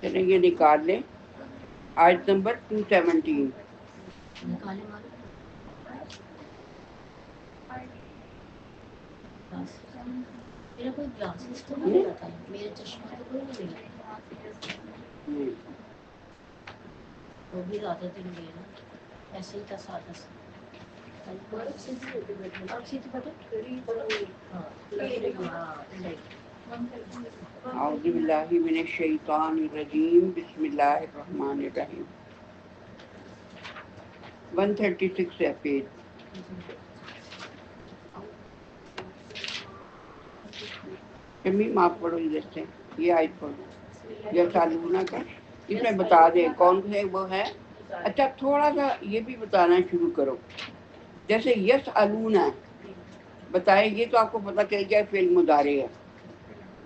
چلیں یہ نکال لیں آیت نمبر 217. نکالے معلوم میرا کوئی گلاسز تو نہیں لگا تھا، میرا چشمہ تو کوئی نہیں لگا، وہ بھی زیادہ دن گئے نا، ایسے ہی تھا سادہ سا. اعوذ باللہ من الشیطان الرجیم بسم اللہ الرحمن الرحیم. 136 ہے پیج. تمیم آپ پڑھو ادھر سے، یہ آیت پڑھو یا سالونہ کا، اس میں بتا دیں کون ہے وہ ہے. اچھا تھوڑا سا یہ بھی بتانا شروع کرو، جیسے یس الونا بتائیں گے تو آپ کو پتہ چل جائے فعل مضارع ہے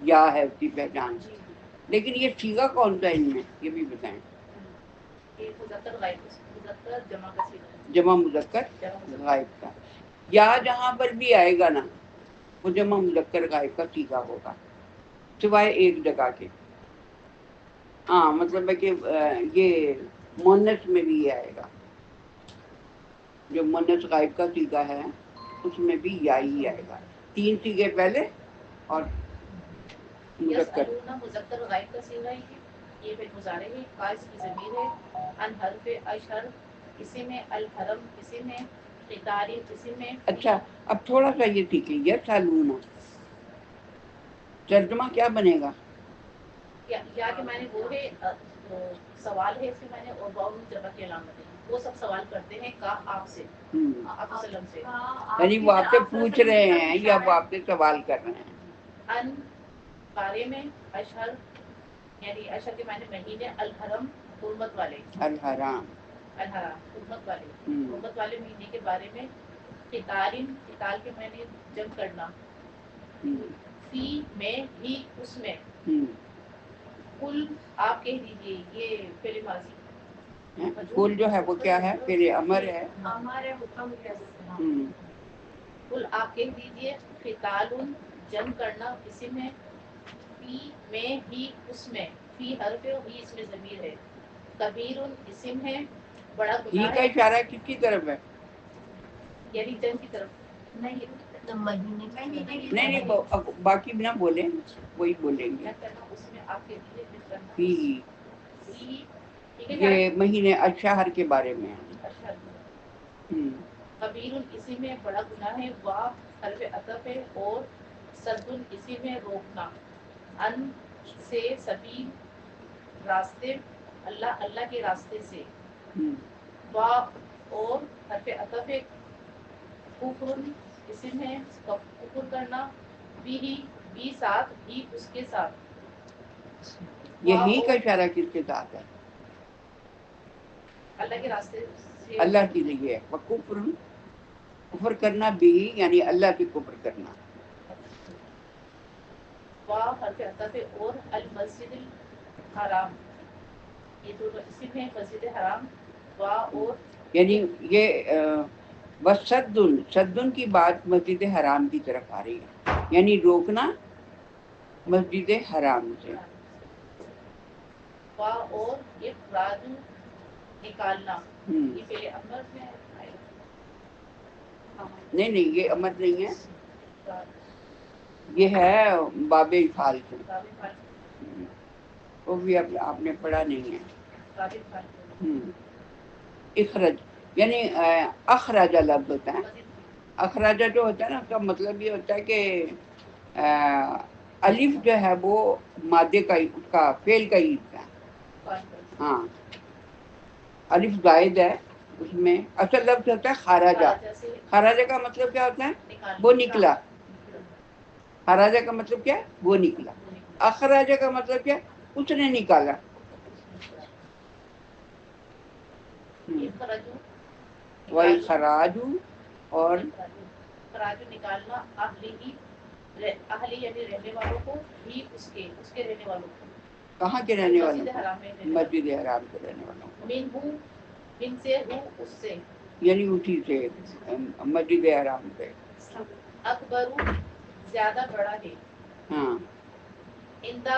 یا ہے اس کی پہچان، لیکن یہ صیغہ کون سا ہے ان میں یہ بھی بتائیں. جمع مذکر غائب کا، یا جہاں پر بھی آئے گا نا وہ جمع مذکر غائب کا صیغہ ہوگا سوائے ایک جگہ کے. ہاں مطلب ہے کہ یہ مونس میں بھی یہ آئے گا، جو مونس غائب کا صیغہ ہے اس میں بھی یا ہی آئے گا. 3 صیغے پہلے اور مذکر. مذکر غائب کا صیغہ ہے، یہ فعل مضارع ہے، قائس کی ضمیر ہے، ان حرف اشہر اسم ہے، الحرم اسم ہے، قطار اسم ہے. اچھا اب تھوڑا سا یہ سیکھ لیجیے سالونہ ترجمہ کیا بنے گا. یا کہ میں نے وہ ہے سوال ہے اس میں میں نے اور واؤ جمع کی علامت ہے، وہ سب سوال کرتے ہیں کا آپ سے، آپ وسلم سے، یعنی وہ آپ سے پوچھ رہے ہیں یا وہ آپ سے سوال کر رہے ہیں. ان بارے میں، اشہر یعنی اشہر کے معنی مہینے، الحرم حرمت والے، الحرام حرمت والے، حرمت والے مہینے کے بارے میں، قتال قتال کے معنی جنگ کرنا، فی میں ہی اس میں، کل آپ کہہ دیجیے یہ فعل ماضی، کل جو ہے وہ کیا ہے فعل امر ہے، ہمارے حکم کے کل آپ کہہ دیجیے، قتال جنگ کرنا اسم ہے، فی میں ہی اس میں، فی حرف ہے ہی اس میں ضمیر ہے، کبیر اسم ہے، بڑا ہی گناہ کا ہے، اشارہ کس کی طرف ہے. یعنی جنگ کی طرف مہینے نہیں باقی نہ بولیں وہی بولیں گے. جنگ کرنا اس میں آپ کہہ دیجیے جنگ کرنا فی فی، ٹھیک ہے. یہ مہینے الشہر کے بارے میں ہے. کبیر اسم ہے، بڑا گناہ ہے، وا حرف عطف ہے، اور سد اسم ہے، روکنا، ان سے سبیل راستے، اللہ اللہ کے راستے سے، وا اور حرف عطف ہے، کفر اسم ہے، کفر کرنا، بھی ساتھ بھی اس کے ساتھ، یہی کا اشارہ کس کے ساتھ ہے. اللہ کے راستے سے، اللہ کے لیے ہے. کفر کرنا بھی یعنی اللہ کی کفر کرنا، وا حرف عطف ہے، اور المسجد الحرام یہ دونوں اسم ہے، مسجد حرام، وا اور یعنی یہ صدن کی بات مسجد حرام کی طرف آ رہی ہے، یعنی روکنا مسجد حرام سے. وا اور اخراج نکالنا، یہ پہلے امر میں آئے گا. نہیں یہ امر نہیں ہے، یہ ہے باب افعال سے، وہ بھی آپ نے پڑھا نہیں ہے. اخرج یعنی اخراجہ لفظ ہوتا ہے. اخراجہ جو ہوتا ہے نا اس کا مطلب یہ ہوتا ہے کہ الف جو ہے وہ مادے کا اس کا فعل کا ہی حصہ ہے. ہاں الف زائد ہے اس میں، اصل لفظ ہوتا ہے خراجہ. خراجہ کا مطلب کیا ہوتا ہے وہ نکلا. خراجہ کا مطلب کیا ہے وہ نکلا. اخراجہ کا مطلب کیا ہے اس نے نکالا. وَإِخْرَاجُ اور خراج نکالنا، اہلی یعنی رہنے والوں کو، بھی اس کے رہنے والوں کو. کہاں کے رہنے والوں مسجد حرام میں کو؟ مسجد حرام کے رہنے والوں کو. من سے ہو اس سے، یعنی اسی سے مسجد حرام سے. اکبر زیادہ بڑا ہے، ہاں اندہ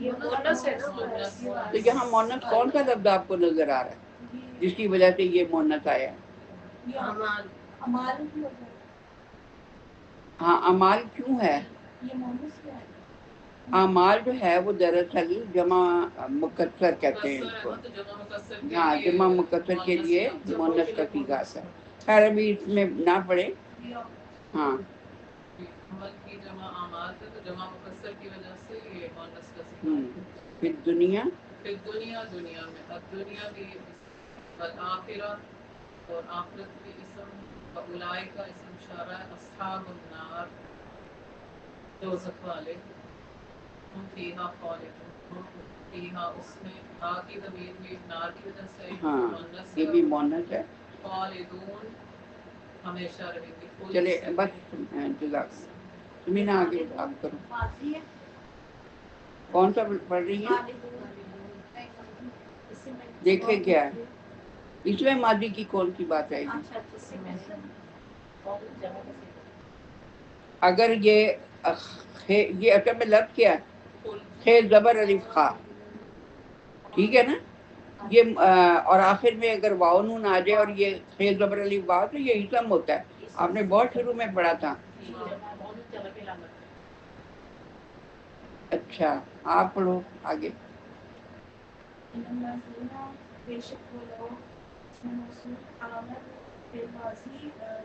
یہ مونس ہے نا، مونس۔ تو یہاں مونس کون سا لفظ آپ کو نظر آ رہا ہے جس کی وجہ سے یہ مونس آیا ہے؟ ہاں امال کیوں ہے؟ اعمال جو ہے وہ دراصل جمع مکسر کہتے ہیں اس کو، ہاں جمع مکسر کے لیے مونس کا صیغہ آتا ہے۔ خیر ابھی اس میں نہ پڑھے، ہاں عمل کی جمع اعمال تھا تو جمع مکسر کی وجہ سے یہ مونس کا صیغہ ہے۔ پھر دنیا، پھر دنیا، دنیا میں اب دنیا بھی الآخرہ اور آخرت بھی اسم، اولئک کا اسم اشارہ ہے، اصحاب النار دوزخ والے، ہم فیہا خالدون، فیہا اس میں ہا کی ضمیر بھی نار کی وجہ سے ہاں مونس یہ ہے، بھی مونس ہے۔ خالدون ہمیشہ رہیں گے۔ خود چلے سے بس جزاک تمہیں نہ آگے بات کرو۔ کون سا پڑھ رہی ہے؟ دیکھیں کیا ہے اس میں ماضی کی کون سی بات آئے گی؟ اگر یہ اصل میں لفظ کیا ہے؟ خیر زبر الف خا، ٹھیک ہے نا؟ یہ اور آخر میں اگر واو نون آ جائے اور یہ خیر زبر الف واو تو یہ اسم ہوتا ہے، آپ نے بہت شروع میں پڑھا تھا۔ اچھا آپ پڑھو آگے۔ بے شک وہ لوگ اس میں موصول آمد فی الماضی ہے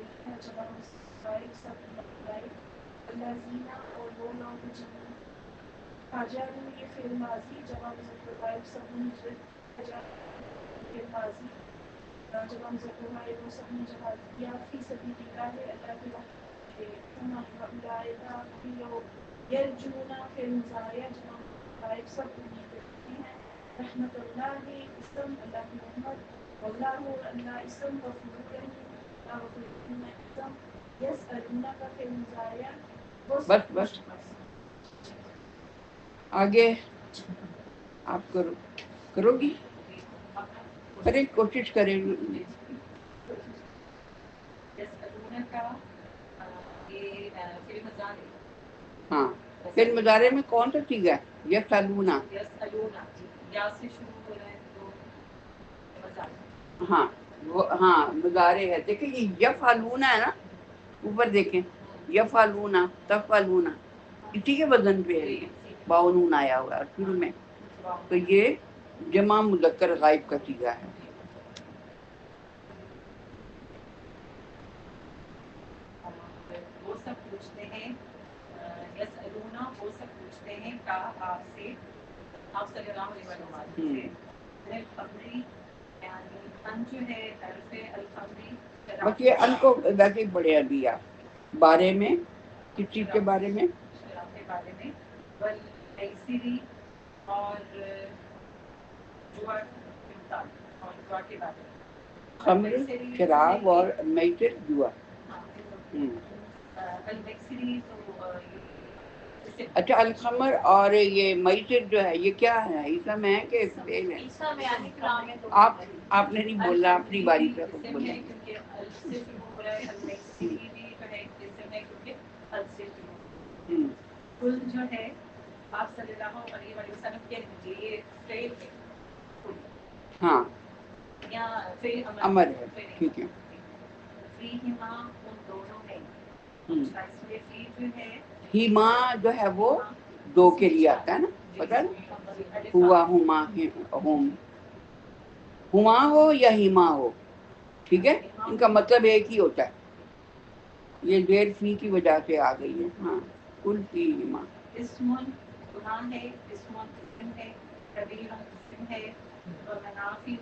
جمع مصائب سب مصائب الذین اور وہ لوگ جن حاجروا یہ فی الماضی جمع مذکر غائب سب نے ہجرت فی الماضی جمع مذکر غائب وہ سب نے جہاد کیا فی سبیل اللہ اللہ کی راہ اولئک بھی لوگ یرجون فی المضارع جمع غائب سب امید رکھتے ہیں رحمت اللہ اسم اللہ کی رحمت واللہ اللہ اسم غفور رحیم غفور اسم یسألونہ کا فی المضارع بس بس آگے آپ کرو گی، ارے کوشش کریں گی۔ یسألونہ کا یہ فعل مضارع، ہاں پھر مضارع میں کون سا صیغہ ہے؟ یسألونہ، یسألونہ یا سے شروع ہو رہا ہے تو مضارع، ہاں ہاں مضارع ہے۔ دیکھیں یہ یفعلون ہے نا، اوپر دیکھیں یفعلون تفعلون اسی کے وزن پہ ہے، باء نون آیا ہوا ہے شروع میں، تو یہ جمع مذکر غائب کا صیغہ ہے۔ وہ سب پوچھتے ہیں یسألونہ وہ سب پوچھتے ہیں کا آپ سے، آپ صلی اللہ علیہ وسلم سے الخمری یعنی ان جو ہے حرف الخمری، بس یہ ان کو ویسے ہی پڑھے ابھی آپ بارے میں کس چیز کے بارے میں؟ شراب کے بارے میں، والمیسری اور جوا کے متعلق، اور جوا کے بارے میں، خمر شراب اور میسر جوا۔ المیسری تو اچھا الخمر اور یہ میسر جو ہے یہ کیا ہے؟ اسم ہے کہ فعل ہے؟ آپ نے نہیں بولنا، اپنی باری پہ خود بولیں۔ کیونکہ ال سے شروع ہو رہا ہے، المیسری بھی جو ہے اسم ہے کیونکہ ال سے شروع ہو رہا ہے۔ کل جو ہے آپ صلی اللہ علیہ وسلم کے لیے فعل ہے کل، ہاں یا فعل امر ہے، ٹھیک ہے۔ فیہما ان دونوں میں، اچھا اس میں فی جو ہے ہیما جو ہے وہ دو کے لیے آتا ہے نا، پتہ ہے نا؟ ہوا ہما ہم، ہما ہو یا ہیما ہو، ٹھیک ہے، ان کا مطلب ایک ہی ہوتا ہے۔ یہ دیر فی کی وجہ سے آ گئی ہے، ہاں کل فی ہما۔ اسمن گناہ ہے، اسمن اسم ہے، کبیر اسم ہے، اور منافع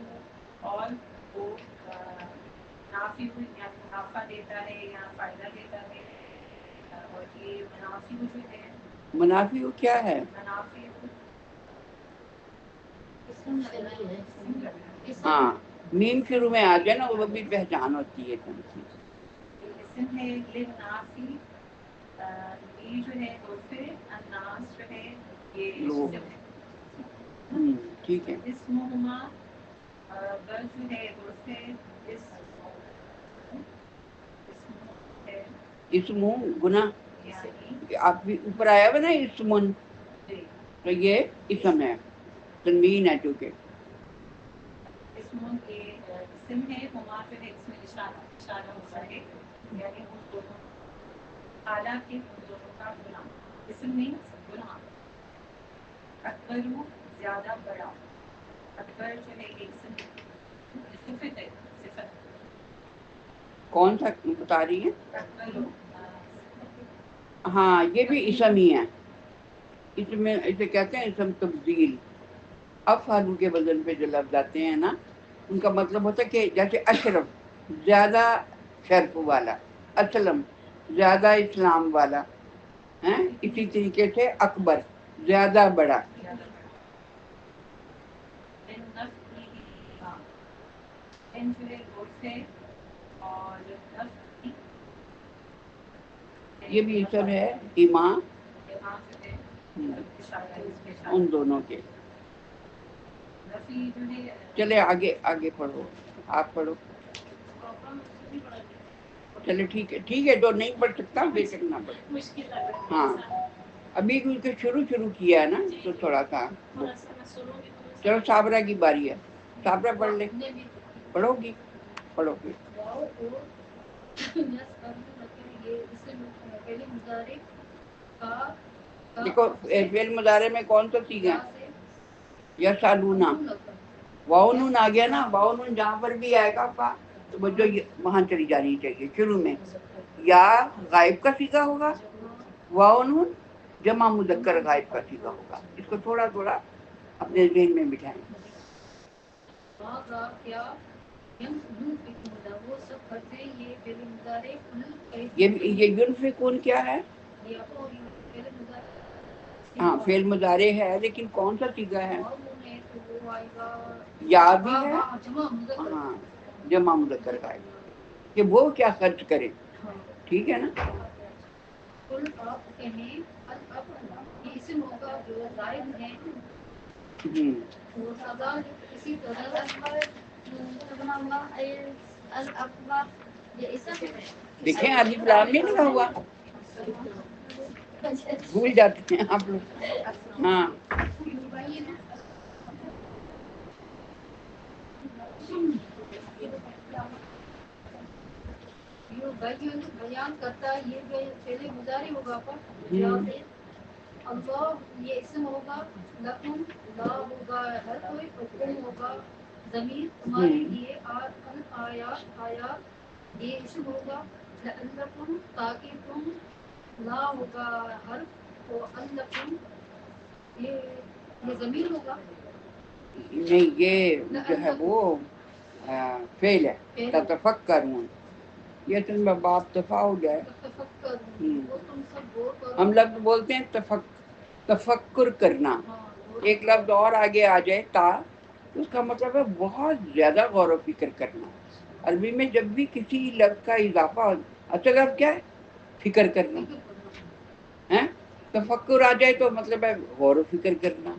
اور وہ نافع یعنی منافع دیتا ہے یا فائدہ دیتا ہے، اور یہ منافع جو ہے منافع کیا ہے؟ منافع اسم لگائی ہے، ہاں میم شروع میں آ جائے نا وہ بھی پہچان ہوتی ہے تنقید۔ اسم ہے للنافع، یہ جو ہے عرفے الناس جو ہے یہ لوگ، اسم ہے، ٹھیک ہے۔ اسمہما بل جو ہے عرفے ہے اسم گناہ، یعنی آپ بھی اوپر آیا ہوا نا اسمن، جی تو یہ اسم ہے، تنوین ہے چونکہ. اسم یہ اسم ہے، ہما جو ہے اس میں اشارہ ہوتا ہے، یعنی ان دونوں حالانکہ ان دونوں کا گناہ. اسم مینس گناہ. اکبر زیادہ بڑا. اکبر جو ہے ایک صفت ہے، صفت. کون سا بتا رہی ہیں؟ اکبر ہاں یہ بھی اسم ہی ہے. اس میں اسے کہتے ہیں اسم تبدیل. افعلوا کے وزن پہ جو لفظ آتے ہیں نا، ان کا مطلب ہوتا ہے کہ جیسے اشرف زیادہ شرف والا، اسلم زیادہ اسلام والا، ہیں اسی طریقے سے اکبر زیادہ بڑا. زیادہ بڑا. ان نفی، ہاں ان جو ہے گوشت ہے، اور نفی یہ بھی اسم ہے ایمان یہاں جو ہے اشارہ ہے، اس پہ اشارہ. ان دونوں کے. نفی جو ہے چلے آگے آگے پڑھو، آپ پڑھو. چلے ٹھیک ہے جو نہیں پڑھ سکتا بے شک نہ پڑھے. مشکل لگ رہا ہے ہاں ابھی کیونکہ شروع کیا ہے نا تو تھوڑا سا. تھوڑا سا میں سنوں گی تو چلو صابرہ کی باری ہے، صابرہ پڑھ لے. نے بھی پڑھو گی؟ پڑھو گی. واو اور نس یہ اسے پہلے مضارع کا دیکھو فعل مضارع میں کون سا چیز ہے؟ یا سے یا سالونا. واو نون آ گیا نا، واو نون جہاں پر بھی آئے گا آپ کا تو وہ جو وہاں چلی جانی چاہیے شروع میں. یا غائب کا صیغہ ہوگا، واو نون جمع مذکر غائب کا صیغہ ہوگا. اس کو تھوڑا تھوڑا اپنے ذہن میں بٹھائیں. کیا وہ سب کرتے ہیں یہ پہلے مضارع یہ ینفقون کیا ہے؟ یہ پہلے مضارع ہاں فعل مضارع ہے لیکن کون سا صیغہ ہے؟ واو نون ہے تو وہ آئے گا یا بھی ہے، جمع مذکر. ہاں جمع مذکر غائب کہ وہ کیا خرچ کرے. ٹھیک ہے نا. کل آپ کہیں الاب یہ اسم ہوگا جو زائد ہیں، اور سزا اسی طرح الاکبر یہ اسم ہے. دیکھیں الف لام نہیں لگا ہوا، بھول جاتے ہیں آپ لوگ. ہاں بیان کرتا ہے، یہ پہلے مضارع ہوگا پر یا سے اللہ یہ اسم ہوگا، لکم لا ہوگا ہر کوئی، حکم ہوگا ضمیر تمہارے لیے، آیات آیات یہ اسم ہوگا، لعلکم تاکہ تم، لا ہوگا حرف و علکم یہ ضمیر ہوگا. نہیں یہ جو ہے وہ فعل ہے. تتفکرون یہ اصل میں باب دفاع ہو جائے. وہ تم سب غور کرو. ہم لفظ بولتے ہیں تفکر کرنا. ایک لفظ اور آگے آ جائے تا، اس کا مطلب ہے بہت زیادہ غور و فکر کرنا. عربی میں جب بھی کسی لفظ کا اضافہ اصل لفظ کیا ہے؟ فکر کرنا ہے. تفکر آ جائے تو مطلب ہے غور و فکر کرنا.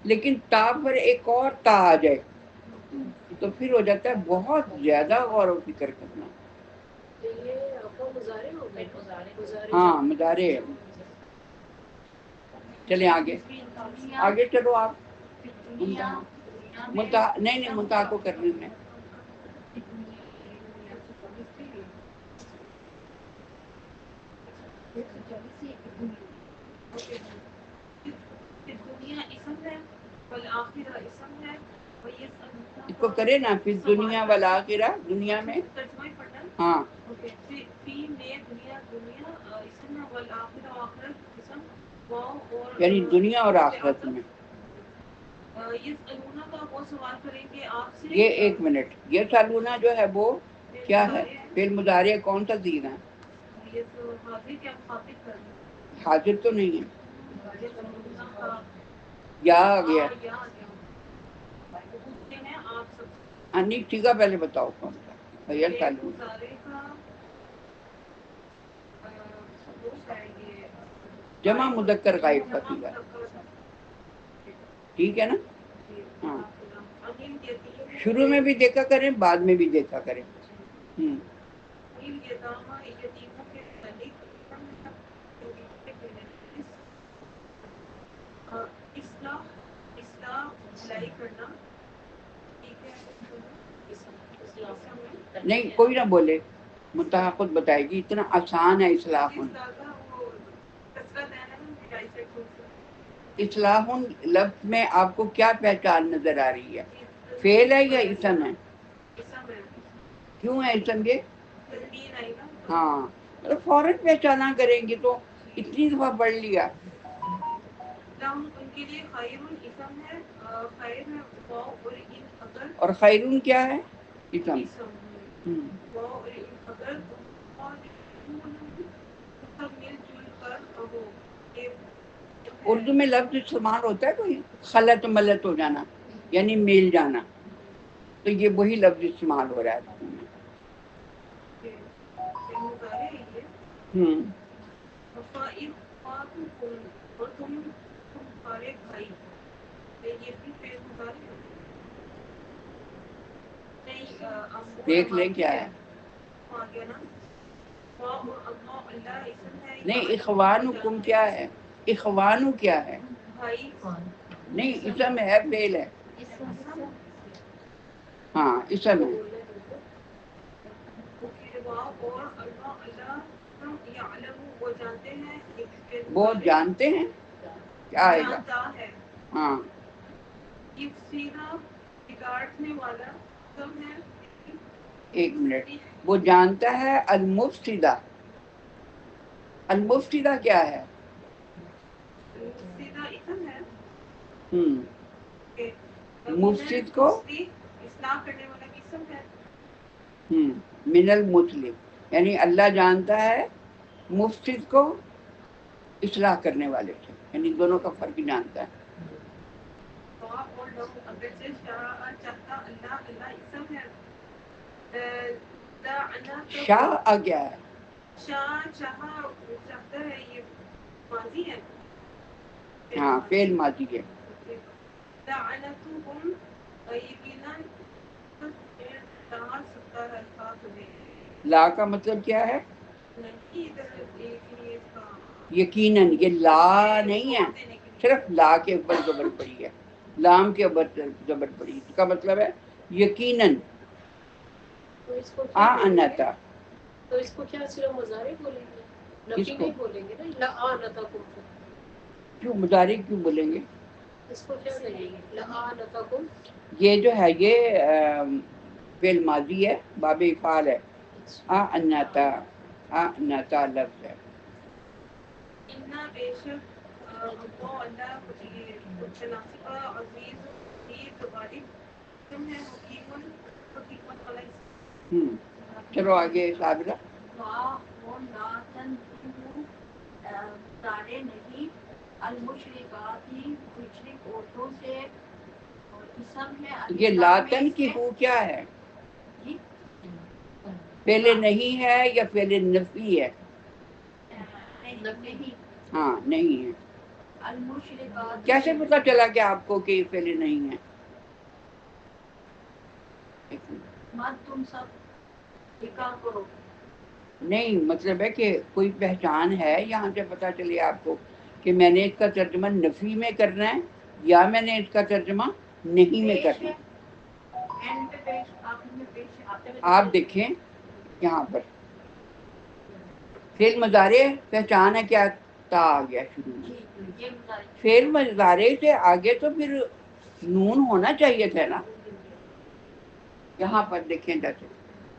لیکن تا پر ایک اور تا آ جائے تو پھر ہو جاتا ہے بہت زیادہ غور و فکر کرنا. ہاں مضارع ہے. چلیں آگے آگے چلو آپ. منتہا نہیں منتہا کو کرنے میں دنیا اسم ہے، والآخرہ اسم ہے، اس کو کرے نا پھر دنیا والآخرہ دنیا میں. ترجمہ ہی پڑھنا ہے. ہاں اوکے. فی میں دنیا اسم ہے، والآخرہ آخرت اسم، واو اور یعنی دنیا اور آخرت میں. یسألونہ کا وہ سوال کریں گے آپ سے. یہ ایک منٹ، یہ سالونہ جو ہے وہ کیا ہے؟ فعل مضارع کون سا صیغہ ہے؟ یہ تو حاضر کیا مخاطب کرنا. حاضر تو نہیں ہے. یسألونہ کا یا آ گیا. یا وہ پوچھتے ہیں آپ سب. نہیں صیغہ پہلے بتاؤ کون سا. یہ فعل سالونہ مضارع کا وہ ہے یہ جمع مذکر غائب کا صیغہ. ٹھیک ہے نا. ہاں شروع میں بھی دیکھا کریں، بعد میں بھی دیکھا کریں. اس اصلاح بھلائی کرنا ٹھیک ہے نہیں کوئی نہ بولے، منتہا خود بتائے گی، اتنا آسان ہے اصلاح۔ اصلاح لفظ میں آپ کو کیا پہچان نظر آ رہی ہے؟ فعل ہے یا اسم ہے؟ کیوں ہے اسم یہ؟ ہاں فوراً پہچانا کریں گے تو اتنی دفعہ پڑھ لیا۔ لم ان کے لیے خیر اسم ہے، خیر ہے واو اور ان اگر، اور خیرون کیا ہے؟ اسم۔ واو اور ان اگر سب مل جل کر ہو، یہ اردو میں لفظ استعمال ہوتا ہے کوئی خلط ملت ہو جانا یعنی میل جانا، تو یہ وہی لفظ استعمال ہو رہا ہے اردو میں۔ اور تم تمہارے بھائی، یہ بھی فعل مضارع ہے؟ نہیں دیکھ لیں کیا ہے۔ ہاں کیا نا واہ اور اللہ، اللہ اسم ہے، نہیں اخوانکم کیا ہے؟ اخوانو کیا ہے؟ بھائی نہیں اسم ہے فعل ہے؟ ہاں اسم ہے۔ واہ اور اللہ، اللہ یعلم وہ جانتے ہیں، یہ بھی فعل وہ مضارع جانتے ہیں کیا آئے گا؟ جانتا ہے، ہاں یفسیدہ بگاڑنے والا سب ہے، ایک منٹ، وہ جانتا ہے المفسدہ، المفسدہ کیا ہے؟ یفسیدہ اسم ہے کہ مفسد کو اصلاح کرنے والا اسم ہے، من المسلم، یعنی اللہ جانتا ہے مفسد کو اصلاح کرنے والے سے، یعنی دونوں کا فرق جانتا ہے۔ اور لو اگرچہ شاہ چاہتا اللہ، اللہ اسم ہے، شاہ آ گیا ہے، شاہ چاہا چاہتا ہے، یہ ماضی ہے، ہاں فعل ماضی ہے۔ لعنتہم یقیناً ڈال سکتا ہے تھا تمہیں، لا کا مطلب کیا ہے؟ نہیں ادھر اس کا یقیناً، یہ لا نہیں ہے، صرف لا کے اوپر زبر پڑی ہے، لام کے اوپر زبر پڑی ہے، اس کا مطلب ہے یقیناً آنتا۔ تو اس کو کیا صرف مضارع بولیں گے، نفی نہیں بولیں گے نا؟ لآنتکم کیوں مضارع کیوں بولیں گے؟ اس کو کیا کہیں گے؟ لآنتکم یہ جو ہے یہ فعل ماضی ہے، باب افعال ہے، آنتا، آنتا لفظ ہے۔ اتنا بے شک اللہ متناسبہ عزیز غالب تم ہے، حکیم حکمت والا۔ چلو آگے صابرہ۔ تارے نہیں المشرکاتی مشرک عورتوں سے، اور اسم ہے یہ لاتن کی ہو کیا ہے؟ پہلے نہیں ہے یا پہلے نفی ہے؟ نہیں ہاں نہیں ہے۔ المشرکات کیسے پتا چلا کہ آپ کو کہ یہ پہلے نہیں ہے؟ مت تم سب نکاح کرو، نہیں مطلب ہے کہ کوئی پہچان ہے یہاں سے پتا چلے آپ کو کہ میں نے اس کا ترجمہ نفی میں کرنا ہے یا میں نے اس کا ترجمہ نہیں میں کرنا ہے؟ آپ دیکھیں یہاں پر فعل مضارع پہچان ہے کیا؟ تا آ گیا شروع میں، فعل مضارع سے آگے تو پھر نون ہونا چاہیے تھا نا۔ یہاں پر دیکھیں جیسے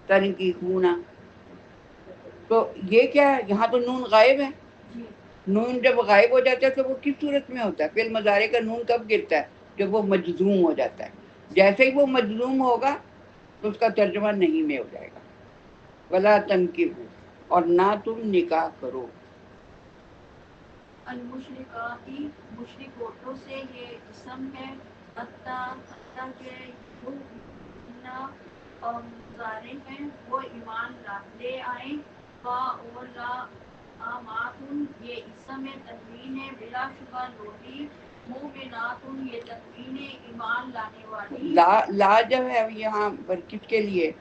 تنکیحون، تو یہ کیا ہے؟ یہاں تو نون غائب ہے، نون جب غائب ہو جاتا ہے تو وہ کس صورت میں ہوتا ہے؟ فعل مضارع کا نون کب گرتا ہے؟ جب وہ مجزوم ہو جاتا ہے، جیسے ہی وہ مجزوم ہوگا تو اس کا ترجمہ نہیں میں ہو جائے گا، ولا تنکحوا، اور نہ تم نکاح کرو۔ المشرکاتی مشرک عورتوں سے، یہ اسم ہے، حتیٰ کہ مضارع ہیں وہ ایمان لے آئیں، فا اور لا آماتن یہ اسم ہے، تنوین ہے، بلا شبہ لوٹی، مومناتن یہ تنوین ہے، ایمان لانے والی۔ لا جب ہے یہاں پر کس کے لیے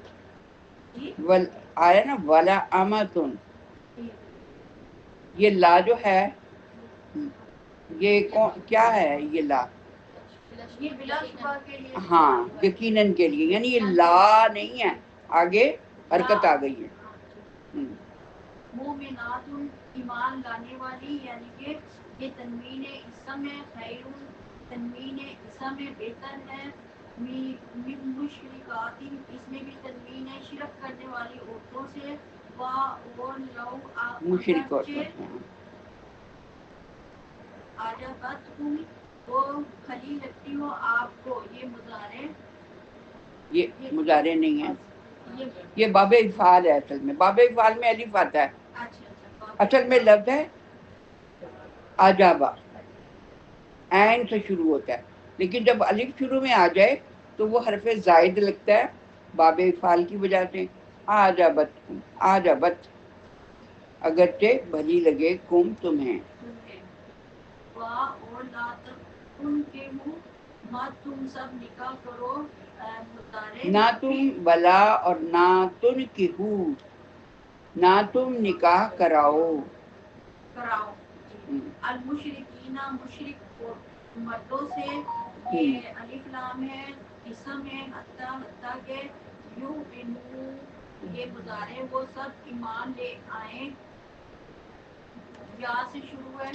آیا نا ولا امتن، یہ لا جو ہے یہ کیا ہے؟ یہ لا یہ بلا شبہ کے لیے ہاں یقیناً کے لیے، یعنی یہ لا نہیں ہے، آگے حرکت آ گئی ہے۔ مومنات ایمان لانے والی، یعنی کہ یہ تنوین اسم ہے، خیر تنوین اسم ہے، بہتر ہے، من مشرکات اس میں بھی تنوین ہے، شرک کرنے والی عورتوں سے، اور لو مشرک اور عجبت تم وہ کھلی لگتی ہو آپ کو، یہ مضارع، یہ مضارع نہیں ہے، یہ یہ باب افعال ہے، اصل میں باب افعال میں الف آتا ہے، اچھا اصل میں لفظ ہے آجابا، عین سے شروع ہوتا ہے، لیکن جب الف شروع میں آ جائے تو وہ حرف زائد لگتا ہے باب افعال کی وجہ سے، آجابت آجابت، اگرچہ بھلی لگے کم تمہیں، اور لا تن کے ہوں مت تم سب نکاح کرو، مضارع نہ تم بلا اور نہ تن کی ہو، نہ تم نکاح کراؤ، المشرکین مشرک مردوں سے، یہ الف لام ہے، اسم ہے، حتی کہ یؤمنو یہ مضارع وہ سب ایمان لے آئیں، یا سے شروع ہے۔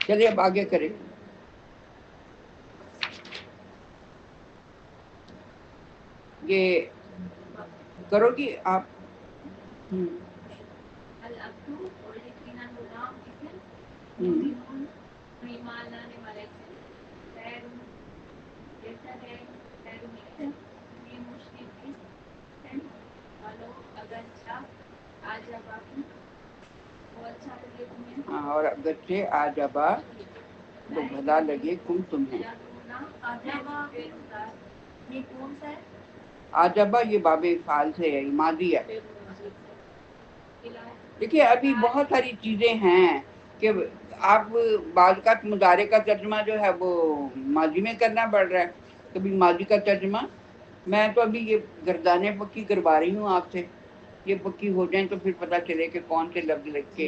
چلیے اب آگے کریں، یہ کرو گی آپ؟ العبد اور یقیناً غلام، ٹھیک ہے، مومنون ایمان لانے والے سے، خیر بہتر ہے، خیر نیک ہے، یہ مشرقین ہے، والو اگر اچھا آجاباکم وہ اچھا لگے تمہیں، ہاں، اور اگرچہ آجابا تو بھلا لگے کم تمہیں، آجابا یہ کون سا ہے؟ آجابا یہ باب افعال سے ہے، ماضی ہے۔ دیکھیے ابھی بہت ساری چیزیں ہیں کہ آپ بعض کا مضارع کا ترجمہ جو ہے وہ ماضی میں کرنا پڑ رہا ہے، کبھی ماضی کا ترجمہ، میں تو ابھی یہ گردانیں پکی کروا رہی ہوں آپ سے، یہ پکی ہو جائیں تو پھر پتہ چلے کہ کون سے لفظ لگ کے،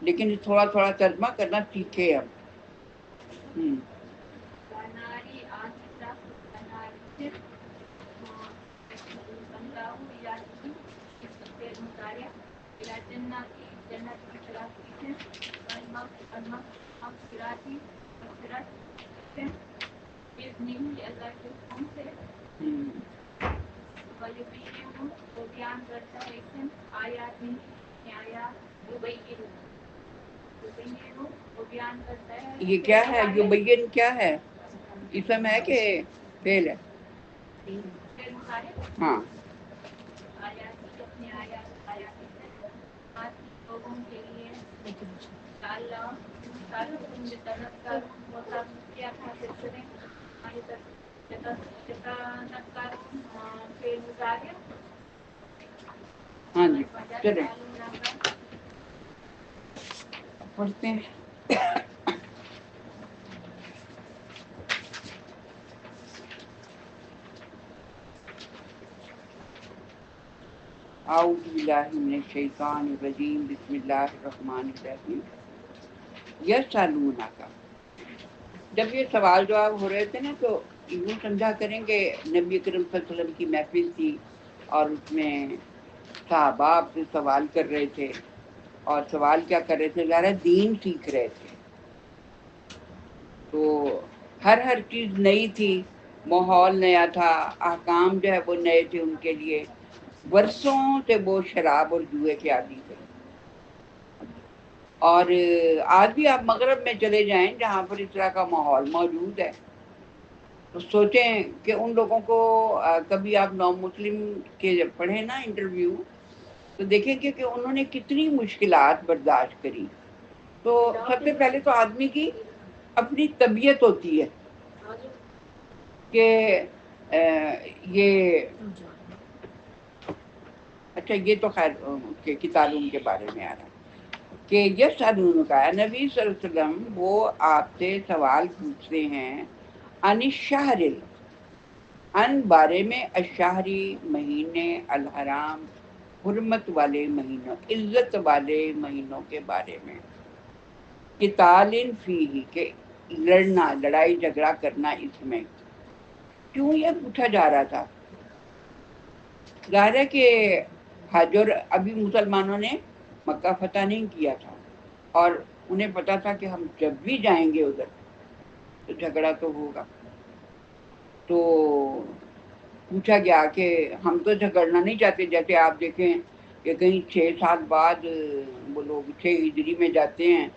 لیکن تھوڑا تھوڑا ترجمہ کرنا سیکھے اب۔ بناری آج کی طرف بناری سے اللہ یعنی فعل مضارع الى جناتی جنت کی طرف سے، مغفراتی مغفرت سے، باذنہ اللہ کے حکم سے، ویبین وہ بیان کرتا ہے اسم آیات آیات یبین وہ بیان کرتا ہے، یہ کیا ہے یبین؟ کیا ہے؟ اسم ہے کہ فعل ہے؟ فعل مضارع، ہاں، آیات اپنے آیات لوگوں کے لیے، اللہ تم تذکرون وہ سب کیا حاصل کریں، تذکرون فعل مضارع، ہاں جی، چلیں پڑھتے ہیں۔ اعوذ باللہ من الشیطان الرجیم، بسم اللہ الرحمن الرحیم۔ یسألونک، جب یہ سوال جواب ہو رہے تھے نا تو یوں سمجھا کریں کہ نبی کریم صلی اللہ علیہ وسلم کی محفل تھی اور اس میں صحابہ آپ سے سوال کر رہے تھے، اور سوال کیا کر رہے تھے؟ ظاہر ہے دین سیکھ رہے تھے، تو ہر چیز نئی تھی، ماحول نیا تھا، احکام جو ہے وہ نئے تھے ان کے لیے، برسوں سے وہ شراب اور جوئے کے عادی تھے۔ اور آج بھی آپ مغرب میں چلے جائیں جہاں پر اس طرح کا ماحول موجود ہے، تو سوچیں کہ ان لوگوں کو کبھی آپ نو مسلم کے جب پڑھیں نا انٹرویو تو دیکھیں گے کہ انہوں نے کتنی مشکلات برداشت کری۔ تو سب سے پہلے تو آدمی کی اپنی طبیعت ہوتی ہے کہ یہ اچھا، یہ تو خیر کے کتابوں کے بارے میں آ رہا ہے کہ یسألون کا نبی صلی اللہ علیہ وسلم وہ آپ سے سوال پوچھتے ہیں، ان الشہر، ان بارے میں، الشہری مہینے، الحرام حرمت والے مہینوں، عزت والے مہینوں کے بارے میں، قتال فیہ کہ لڑنا لڑائی جھگڑا کرنا اس میں کیوں یہ پوچھا جا رہا تھا؟ ظاہر ہے کہ حجر ابھی مسلمانوں نے مکہ فتح نہیں کیا تھا اور انہیں پتا تھا کہ ہم جب بھی جائیں گے ادھر تو جھگڑا تو ہوگا، تو پوچھا گیا کہ ہم تو جھگڑنا نہیں چاہتے، جیسے آپ دیکھیں کہ کہیں 6 سال بعد وہ لوگ 6 ہجری میں جاتے ہیں،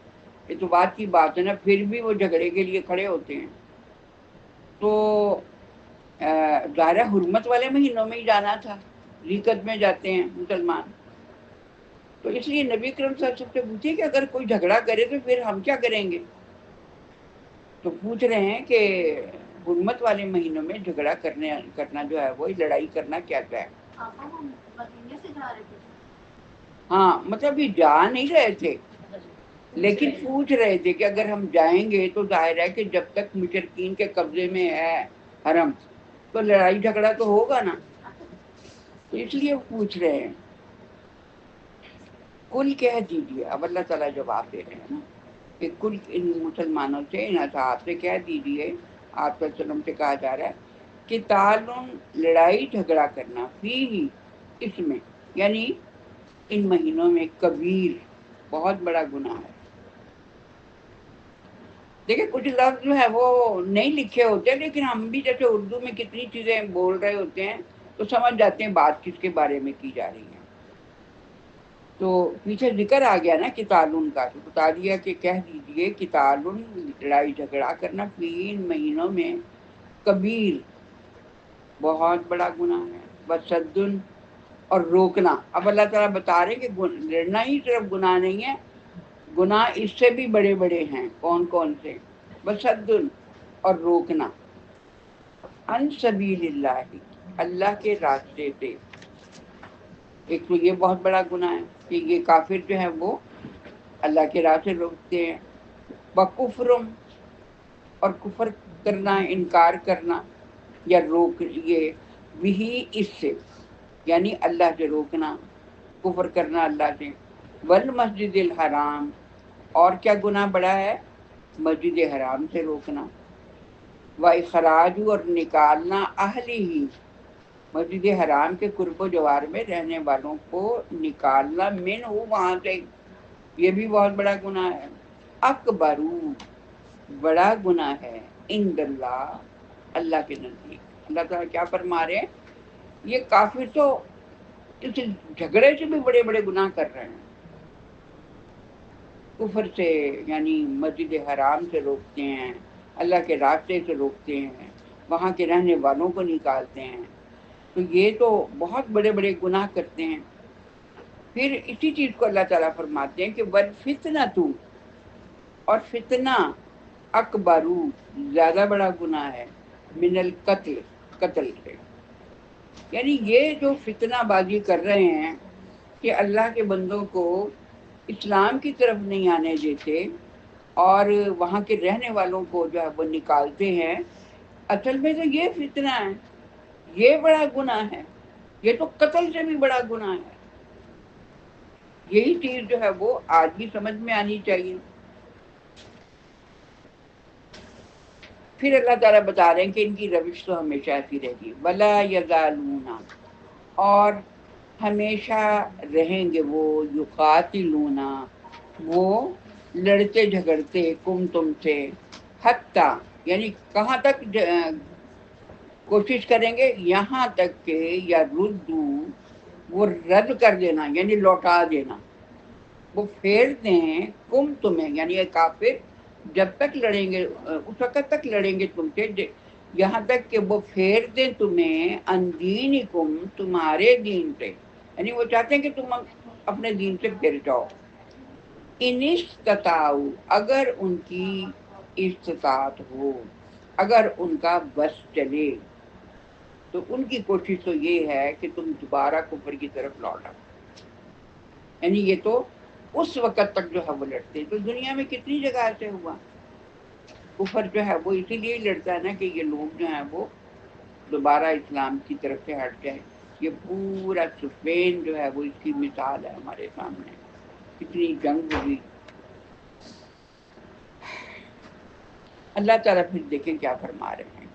یہ تو بات کی بات ہے نا، پھر بھی وہ جھگڑے کے لیے کھڑے ہوتے ہیں۔ تو ظاہر حرمت والے مہینوں میں ہی جانا تھا، ریکت میں جاتے ہیں مسلمان، تو اس لیے نبی کرم صلی اللہ علیہ وسلم سے پوچھے کہ اگر کوئی جھگڑا کرے تو پھر ہم کیا کریں گے؟ تو پوچھ رہے ہیں کہ حرمت والے مہینوں میں جھگڑا کرنا جو ہے وہ لڑائی کرنا کہتا ہے۔ آپا ہم مدینے سے جا رہے تھے۔ ہاں مطلب یہ جا نہیں رہے تھے لیکن پوچھ رہے تھے کہ اگر ہم جائیں گے تو ظاہر ہے کہ جب تک مشرکین کے قبضے میں ہے حرم تو لڑائی جھگڑا تو ہوگا نا، تو اس لیے پوچھ رہے ہیں۔ کل کہہ دیجیے، اب اللہ تعالیٰ جواب دے رہے ہیں نا کہ کل ان مسلمانوں سے ان اصحاب سے کہہ دیجیے، آپ صلی اللہ علیہ وسلم سے کہا جا رہا ہے کہ تعلن لڑائی جھگڑا کرنا فی اس میں، یعنی ان مہینوں میں کبیر بہت بڑا گناہ ہے۔ دیکھیں کچھ لفظ جو ہے وہ نہیں لکھے ہوتے لیکن ہم بھی جیسے اردو میں کتنی چیزیں بول رہے ہوتے ہیں تو سمجھ جاتے ہیں بات کس کے بارے میں کی جا رہی ہے۔ تو پیچھے ذکر آ گیا نا کتالن کا، تو بتا دیا کہ کہہ دیجئے کتالن لڑائی جھگڑا کرنا فی ان مہینوں میں کبیر بہت بڑا گناہ ہے، وصدن اور روکنا۔ اب اللہ تعالیٰ بتا رہے کہ لڑنا ہی صرف گناہ نہیں ہے، گناہ اس سے بھی بڑے بڑے ہیں۔ کون کون سے؟ وصدن اور روکنا، عن سبیل اللہ اللہ کے راستے سے۔ ایک تو یہ بہت بڑا گناہ ہے کہ یہ کافر جو ہے وہ اللہ کے راہ سے روکتے ہیں، وکفرم اور کفر کرنا، انکار کرنا یا روک یہ بھی اس سے، یعنی اللہ سے روکنا، کفر کرنا اللہ سے۔ والمسجد الحرام، اور کیا گناہ بڑا ہے؟ مسجد حرام سے روکنا۔ وَإِخْرَاجُ اور نکالنا اہلہ، مسجد حرام کے قرب و جوار میں رہنے والوں کو نکالنا، من ہو وہاں سے، یہ بھی بہت بڑا گناہ ہے۔ اکبرو بڑا گناہ ہے، عند اللہ اللہ کے نزدیک۔ اللہ تعالیٰ کیا فرما رہے ہیں؟ یہ کافر تو اس جھگڑے سے بھی بڑے بڑے گناہ کر رہے ہیں، کفر سے، یعنی مسجد حرام سے روکتے ہیں، اللہ کے راستے سے روکتے ہیں، وہاں کے رہنے والوں کو نکالتے ہیں، تو یہ تو بہت بڑے بڑے گناہ کرتے ہیں۔ پھر اسی چیز کو اللہ تعالیٰ فرماتے ہیں کہ والفتنۃ، اور فتنہ اکبرو زیادہ بڑا گناہ ہے، من القتل قتل سے، یعنی یہ جو فتنہ بازی کر رہے ہیں کہ اللہ کے بندوں کو اسلام کی طرف نہیں آنے دیتے اور وہاں کے رہنے والوں کو جو ہے وہ نکالتے ہیں، اصل میں تو یہ فتنہ ہے، یہ بڑا گناہ ہے، یہ تو قتل سے بھی بڑا گناہ ہے۔ یہی چیز جو ہے وہ آج بھی سمجھ میں آنی چاہیے۔ پھر اللہ تعالیٰ بتا رہے ہیں کہ ان کی روش تو ہمیشہ ایسی رہے گی، ولا یزالون، اور ہمیشہ رہیں گے وہ، یقاتلون وہ لڑتے جھگڑتے، کم تم سے، حتیٰ یعنی کہاں تک کوشش کریں گے، یہاں تک کہ یا ردو وہ رد کر دینا، یعنی لوٹا دینا، وہ پھیر دیں کم تمہیں، یعنی یہ کافر جب تک لڑیں گے اس وقت تک لڑیں گے تم سے یہاں تک کہ وہ پھیر دیں تمہیں ان دینکم تمہارے دین سے، یعنی وہ چاہتے ہیں کہ تم اپنے دین سے پھر جاؤ۔ ان استطاعوا اگر ان کی استطاعت ہو، اگر ان کا بس چلے، تو ان کی کوشش تو یہ ہے کہ تم دوبارہ کفر کی طرف لوٹ آؤ، یعنی یہ تو اس وقت تک جو ہے وہ لڑتے ہیں۔ تو دنیا میں کتنی جگہ ایسے ہوا، کفر جو ہے وہ اسی لیے لڑتا ہے نا کہ یہ لوگ جو ہیں وہ دوبارہ اسلام کی طرف سے ہٹ جائیں۔ یہ پورا سپین جو ہے وہ اس کی مثال ہے ہمارے سامنے، کتنی جنگ ہوئی۔ اللہ تعالیٰ پھر دیکھیں کیا فرما رہے ہیں،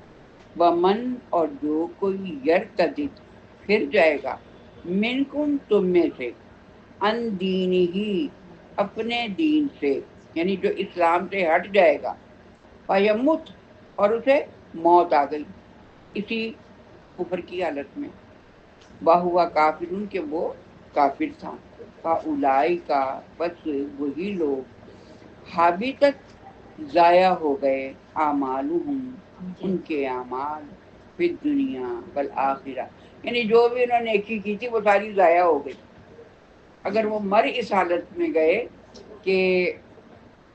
ومن اور جو کوئی یرتدد پھر جائے گا، منکم تم میں سے، ان دین ہی اپنے دین سے، یعنی جو اسلام سے ہٹ جائے گا، فیمت اور اسے موت آ گئی اسی کفر کی حالت میں، وہوا کافرون کہ وہ کافر تھا، فاولئک بس وہی لوگ، حابطت ضائع ہو گئے، اعمالہم ان کے اعمال، فی الدنیا والآخرہ، یعنی جو بھی انہوں نے نیکی کی تھی وہ ساری ضائع ہو گئی اگر وہ مر اس حالت میں گئے کہ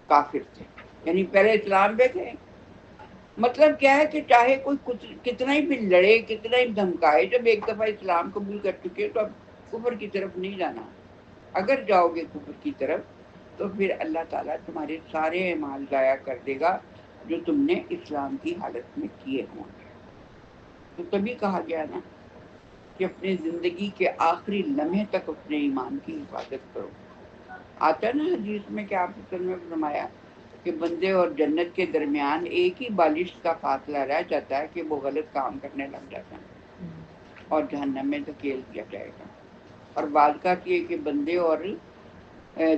کافر تھے، یعنی پہلے اسلام پہ تھے۔ مطلب کیا ہے کہ چاہے کوئی کتنا ہی بھی لڑے، کتنا ہی دھمکائے، جب ایک دفعہ اسلام قبول کر چکے تو اب کفر کی طرف نہیں جانا۔ اگر جاؤ گے کفر کی طرف تو پھر اللہ تعالیٰ تمہارے سارے اعمال ضائع کر دے گا جو تم نے اسلام کی حالت میں کیے ہوں گے۔ تو تبھی کہا گیا نا کہ اپنی زندگی کے آخری لمحے تک اپنے ایمان کی حفاظت کرو۔ آتا ہے نا حدیث میں کہ آپ نے فرمایا کہ بندے اور جنت کے درمیان ایک ہی بالش کا فاصلہ رہ جاتا ہے کہ وہ غلط کام کرنے لگ جاتا ہے اور جہنم میں دھکیل دیا جائے گا، اور بعض کا یہ کہ بندے اور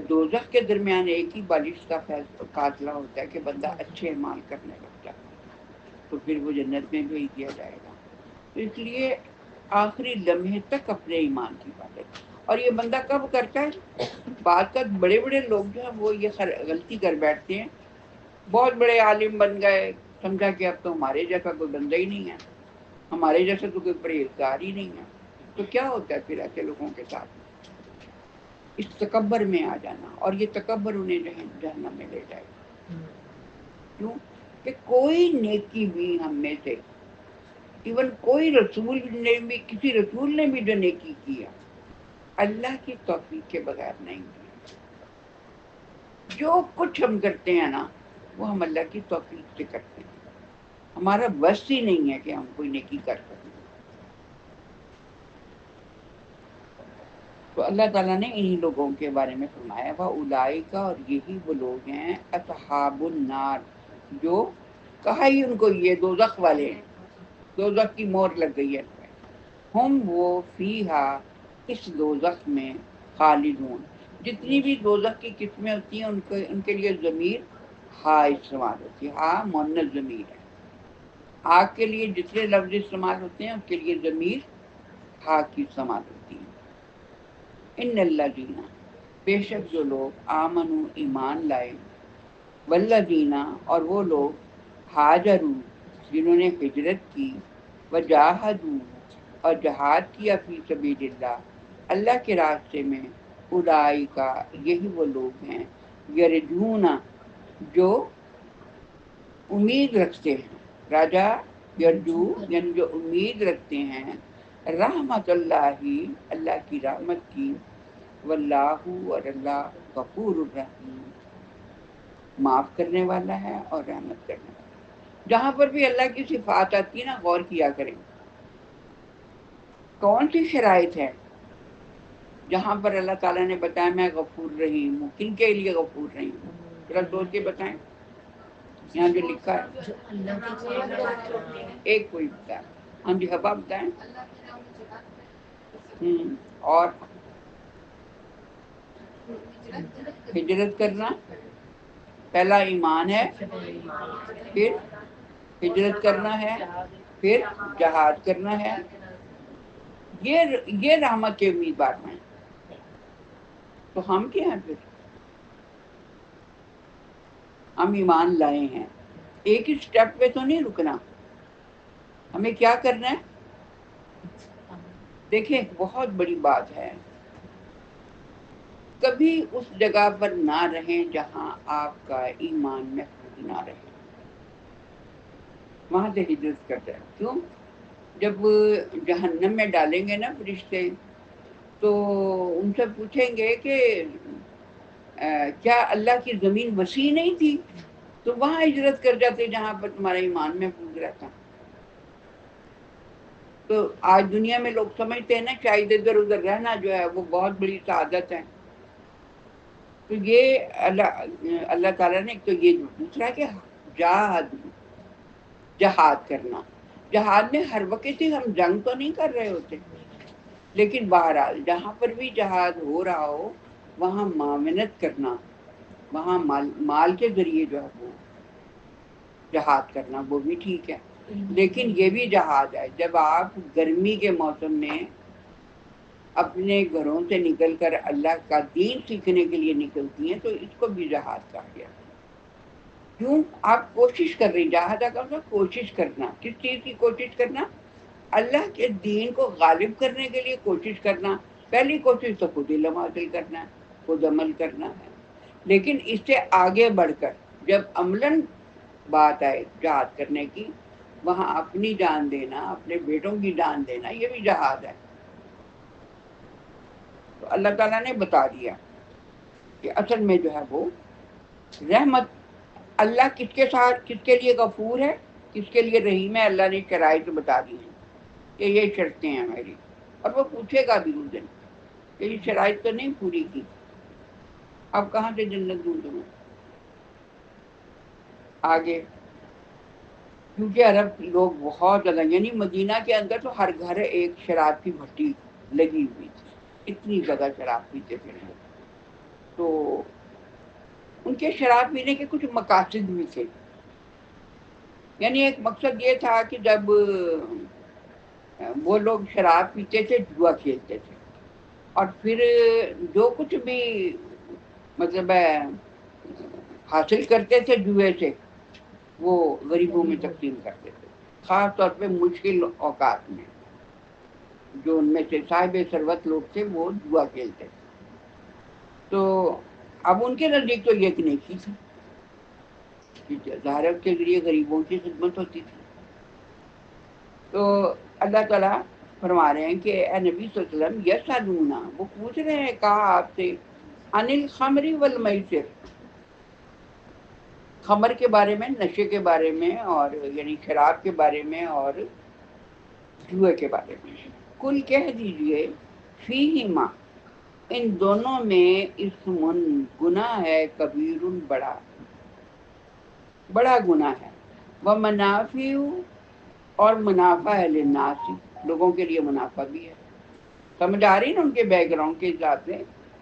دوزخ کے درمیان ایک ہی بالش کا فاصلہ ہوتا ہے کہ بندہ اچھے اعمال کرنے لگ جاتا ہے تو پھر وہ جنت میں بھیج دیا جائے گا۔ تو اس لیے آخری لمحے تک اپنے ایمان کی حفاظت، اور یہ بندہ کب کرتا ہے؟ بعد تک بڑے بڑے لوگ جو ہیں وہ یہ غلطی کر بیٹھتے ہیں، بہت بڑے عالم بن گئے، سمجھا کہ اب تو ہمارے جیسا کوئی بندہ ہی نہیں ہے، ہمارے جیسا تو کوئی پرہیزگار ہی نہیں ہے۔ تو کیا ہوتا ہے پھر ایسے لوگوں کے ساتھ؟ اس تکبر میں آ جانا، اور یہ تکبر انہیں جہنم میں لے جائے گا۔ کیوں کہ کوئی نیکی بھی ہم میں سے، ایون کوئی رسول نے بھی، کسی رسول نے بھی جو نیکی کی ہے اللہ کی توفیق کے بغیر نہیں کی۔ جو کچھ ہم کرتے ہیں نا وہ ہم اللہ کی توفیق سے کرتے ہیں، ہمارا بس ہی نہیں ہے کہ ہم کوئی نیکی کر سکیں۔ تو اللہ تعالیٰ نے انہی لوگوں کے بارے میں فرمایا وَأُولَئِکَ، اور یہی وہ لوگ ہیں، اصحاب النار، جو کہا ہی ان کو یہ دوزخ والے ہیں، دوزخ کی مہر لگ گئی ہے۔ ہم وہ فیہا، اس دوزخ میں، خالدون، جتنی بھی دوزخ کی قسمیں ہوتی ہیں ان کے لیے ضمیر ہا استعمال ہوتی ہے، ہا مؤنث ضمیر ہے۔ آگ کے لیے جتنے لفظ استعمال ہوتے ہیں اس کے لیے ضمیر ہا کی استعمال ہوتی ہے۔ ان الذین، بے شک جو لوگ آمنوا ایمان لائے، والذین، اور وہ لوگ ہاجروا جنہوں نے ہجرت کی، وجاہدوا، اور جہاد کیا، فی سبیل اللہ، اللہ کے راستے میں، اولئک، یہی وہ لوگ ہیں، یرجون، جو امید رکھتے ہیں، راجا یرجو یعنی جو امید رکھتے ہیں، رحمت اللہ، اللہ کی رحمت کی، واللہ، اور اللہ، غفور الرحیم، معاف کرنے والا ہے اور رحمت کرنے والا ہے۔ جہاں پر بھی اللہ کی صفات آتی ہے نا غور کیا کریں، کون سی شرائط ہے جہاں پر اللہ تعالیٰ نے بتایا میں غفور رحیم ہوں، کن کے لیے غفور رحیم ہوں؟ ذرا سوچ کے بتائیں، یہاں جو لکھا ہے ایک کوئی بتائیں، ہاں جی حبا بتائیں۔ اور ہجرت کرنا، پہلا ایمان ہے، پھر ہجرت کرنا ہے، پھر جہاد کرنا ہے، یہ رحمت کے امیدوار ہیں۔ تو ہم کیا ہیں پھر؟ ہم ایمان لائے ہیں، ایک ہی سٹیپ پہ تو نہیں رکنا، ہمیں کیا کرنا ہے؟ دیکھیں بہت بڑی بات ہے، کبھی اس جگہ پر نہ رہیں جہاں آپ کا ایمان محفوظ نہ رہے، وہاں سے ہجرت کر جائیں۔ کیوں؟ جب جہنم میں ڈالیں گے نا فرشتے تو ان سے پوچھیں گے کہ کیا اللہ کی زمین وسیع نہیں تھی؟ تو وہاں ہجرت کر جاتے جہاں پر تمہارا ایمان محفوظ رہتا۔ تو آج دنیا میں لوگ سمجھتے ہیں نا شاید ادھر ادھر رہنا جو ہے وہ بہت بڑی سعادت ہے۔ تو یہ اللہ تعالیٰ نے ایک تو یہ دوسرا کہ جہاد کرنا. جہاد میں ہر وقت ہی ہم جنگ تو نہیں کر رہے ہوتے، لیکن بہرحال جہاں پر بھی جہاد ہو رہا ہو وہاں معاونت کرنا، وہاں مال کے ذریعے جو ہے وہ جہاد کرنا وہ بھی ٹھیک ہے. لیکن یہ بھی جہاد ہے جب آپ گرمی کے موسم میں اپنے گھروں سے نکل کر اللہ کا دین سیکھنے کے لیے نکلتی ہیں تو اس کو بھی جہاد کہا گیا. کیوں؟ آپ کوشش کر رہی. جہاد کا مطلب کوشش کرنا. کس چیز کی کوشش کرنا؟ اللہ کے دین کو غالب کرنے کے لیے کوشش کرنا. پہلی کوشش تو خود علم حاصل کرنا ہے، خود عمل کرنا ہے. لیکن اس سے آگے بڑھ کر جب عملاً بات آئے جہاد کرنے کی، وہاں اپنی جان دینا، اپنے بیٹوں کی جان دینا، یہ بھی جہاد ہے. تو اللہ تعالیٰ نے بتا دیا کہ اصل میں جو ہے وہ رحمت اللہ کس کے ساتھ، کس کے لیے غفور ہے، کس کے لیے رحیم ہے. اللہ نے شرائط بتا دی ہیں کہ یہ شرطیں ہیں میری، اور وہ پوچھے گا بھی اس دن کہ یہ شرائط تو نہیں پوری کی، اب کہاں سے جنت دوں تمہیں. آگے کیونکہ عرب لوگ بہت زیادہ، یعنی مدینہ کے اندر تو ہر گھر ایک شراب کی بھٹی لگی ہوئی تھی، اتنی زیادہ شراب پیتے تھے. تو ان کے شراب پینے کے کچھ مقاصد بھی تھے. یعنی ایک مقصد یہ تھا کہ جب وہ لوگ شراب پیتے تھے جوا کھیلتے تھے، اور پھر جو کچھ بھی مطلب حاصل کرتے تھے جوئے سے وہ غریبوں میں تقسیم کرتے تھے، خاص طور پہ مشکل اوقات میں. جو ان میں سے صاحب ثروت لوگ تھے وہ جوا کھیلتے تھے. تو اب ان کے نزدیک تو یہ ایک نیکی تھی، ظاہر کے ذریعے غریبوں کی خدمت ہوتی تھی. تو اللہ تعالیٰ فرما رہے ہیں کہ اے نبی صلی اللہ علیہ وسلم یسألونہ، وہ پوچھ رہے ہیں، کہا آپ سے، عن الخمر والمیسر، خمر کے بارے میں، نشے کے بارے میں، اور یعنی شراب کے بارے میں اور جوئے کے بارے میں. کل کہہ دیجئے فیہما، ان دونوں میں اسم گناہ ہے، کبیر بڑا گناہ ہے، ومنافع اور منافع ہے، للناس لوگوں کے لیے منافع بھی ہے. سمجھ آ رہی نا ان کے بیک گراؤنڈ کے حساب سے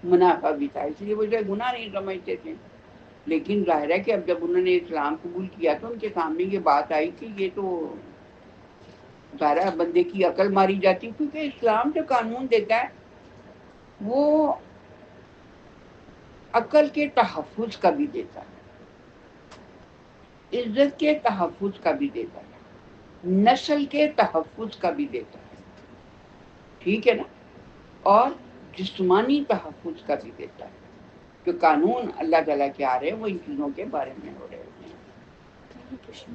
منافع بھی تھا، اس لیے وہ جو گناہ نہیں سمجھتے تھے. لیکن ظاہر ہے کہ اب جب انہوں نے اسلام قبول کیا تو ان کے سامنے یہ بات آئی کہ یہ تو ظاہر ہے بندے کی عقل ماری جاتی، کیونکہ اسلام جو قانون دیتا ہے وہ عقل کے تحفظ کا بھی دیتا ہے، عزت کے تحفظ کا بھی دیتا ہے، نسل کے تحفظ کا بھی دیتا ہے، ٹھیک ہے نا، اور جسمانی تحفظ کا بھی دیتا ہے. جو قانون اللہ تعالیٰ کے آ رہے ہیں وہ ان چیزوں کے بارے میں ہو رہے ہوتے ہیں.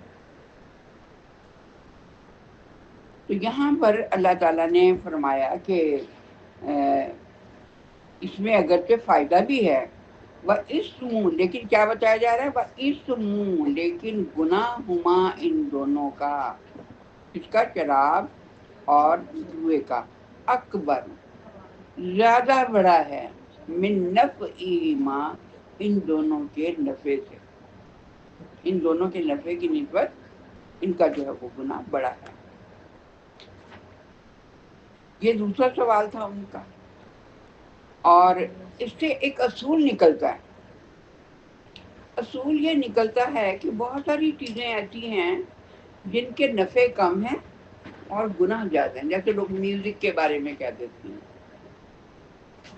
تو یہاں پر اللہ تعالیٰ نے فرمایا کہ اس میں اگرچہ فائدہ بھی ہے، وَإِثْمٌ، لیکن کیا بتایا جا رہا ہے؟ وَإِثْمٌ، لیکن گناہ ہما ان دونوں کا، اس کا شراب اور جوئے کا، اکبر زیادہ بڑا ہے، من نفعہما، ان دونوں کے نفع سے، ان دونوں کے نفع کی نسبت ان کا جو ہے وہ گناہ بڑا ہے. یہ دوسرا سوال تھا ان کا، اور اس سے ایک اصول نکلتا ہے. اصول یہ نکلتا ہے کہ بہت ساری چیزیں ایسی ہیں جن کے نفع کم ہیں اور گناہ زیادہ ہیں. جیسے لوگ میوزک کے بارے میں کہہ دیتے ہیں